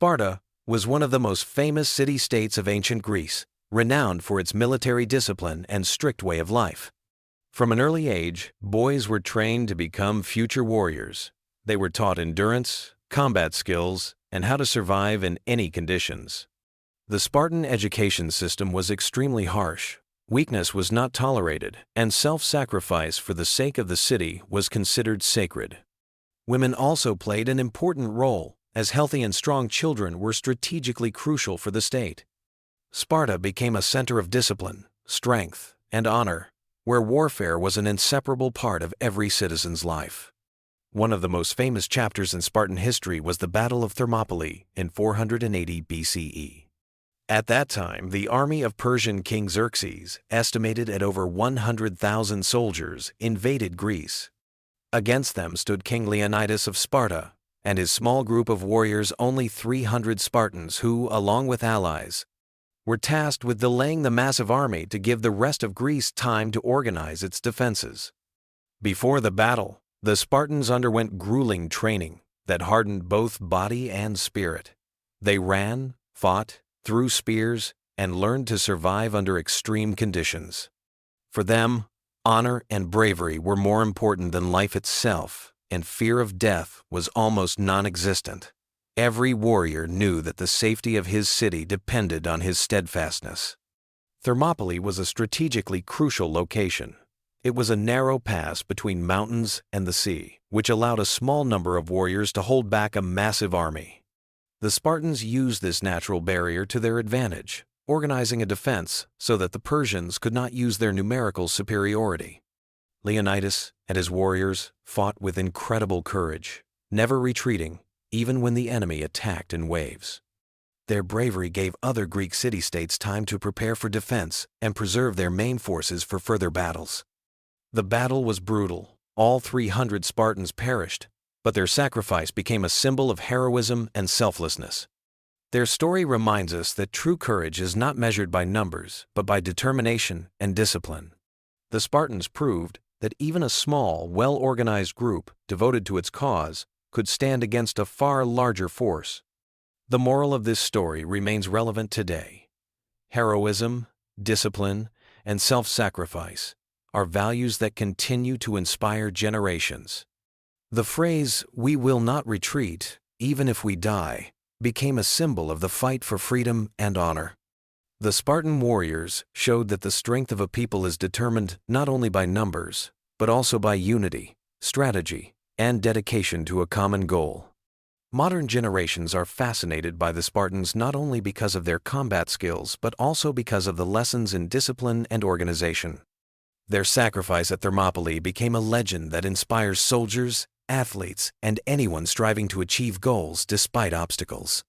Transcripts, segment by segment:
Sparta was one of the most famous city-states of ancient Greece, renowned for its military discipline and strict way of life. From an early age, boys were trained to become future warriors. They were taught endurance, combat skills, and how to survive in any conditions. The Spartan education system was extremely harsh. Weakness was not tolerated, and self-sacrifice for the sake of the city was considered sacred. Women also played an important role, as healthy and strong children were strategically crucial for the state. Sparta became a center of discipline, strength, and honor, where warfare was an inseparable part of every citizen's life. One of the most famous chapters in Spartan history was the Battle of Thermopylae in 480 BCE. At that time, the army of Persian King Xerxes, estimated at over 100,000 soldiers, invaded Greece. Against them stood King Leonidas of Sparta, and his small group of warriors, only 300 Spartans who, along with allies, were tasked with delaying the massive army to give the rest of Greece time to organize its defenses. Before the battle, the Spartans underwent grueling training that hardened both body and spirit. They ran, fought, threw spears, and learned to survive under extreme conditions. For them, honor and bravery were more important than life itself, and fear of death was almost non-existent. Every warrior knew that the safety of his city depended on his steadfastness. Thermopylae was a strategically crucial location. It was a narrow pass between mountains and the sea, which allowed a small number of warriors to hold back a massive army. The Spartans used this natural barrier to their advantage, organizing a defense so that the Persians could not use their numerical superiority. Leonidas and his warriors fought with incredible courage, never retreating, even when the enemy attacked in waves. Their bravery gave other Greek city-states time to prepare for defense and preserve their main forces for further battles. The battle was brutal. All 300 Spartans perished, but their sacrifice became a symbol of heroism and selflessness. Their story reminds us that true courage is not measured by numbers, but by determination and discipline. The Spartans proved that even a small, well-organized group devoted to its cause could stand against a far larger force. The moral of this story remains relevant today. Heroism, discipline, and self-sacrifice are values that continue to inspire generations. The phrase, "we will not retreat, even if we die," became a symbol of the fight for freedom and honor. The Spartan warriors showed that the strength of a people is determined not only by numbers, but also by unity, strategy, and dedication to a common goal. Modern generations are fascinated by the Spartans not only because of their combat skills, but also because of the lessons in discipline and organization. Their sacrifice at Thermopylae became a legend that inspires soldiers, athletes, and anyone striving to achieve goals despite obstacles.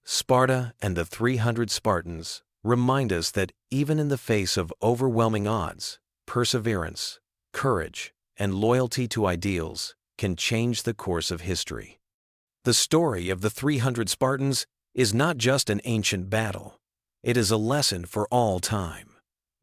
Sparta and the 300 Spartans remind us that even in the face of overwhelming odds, perseverance, courage, and loyalty to ideals can change the course of history. The story of the 300 Spartans is not just an ancient battle. It is a lesson for all time.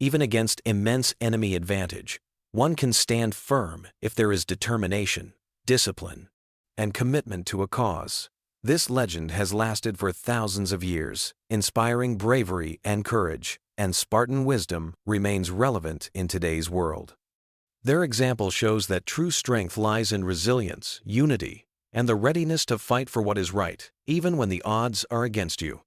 Even against immense enemy advantage, one can stand firm if there is determination, discipline, and commitment to a cause. This legend has lasted for thousands of years, inspiring bravery and courage, and Spartan wisdom remains relevant in today's world. Their example shows that true strength lies in resilience, unity, and the readiness to fight for what is right, even when the odds are against you.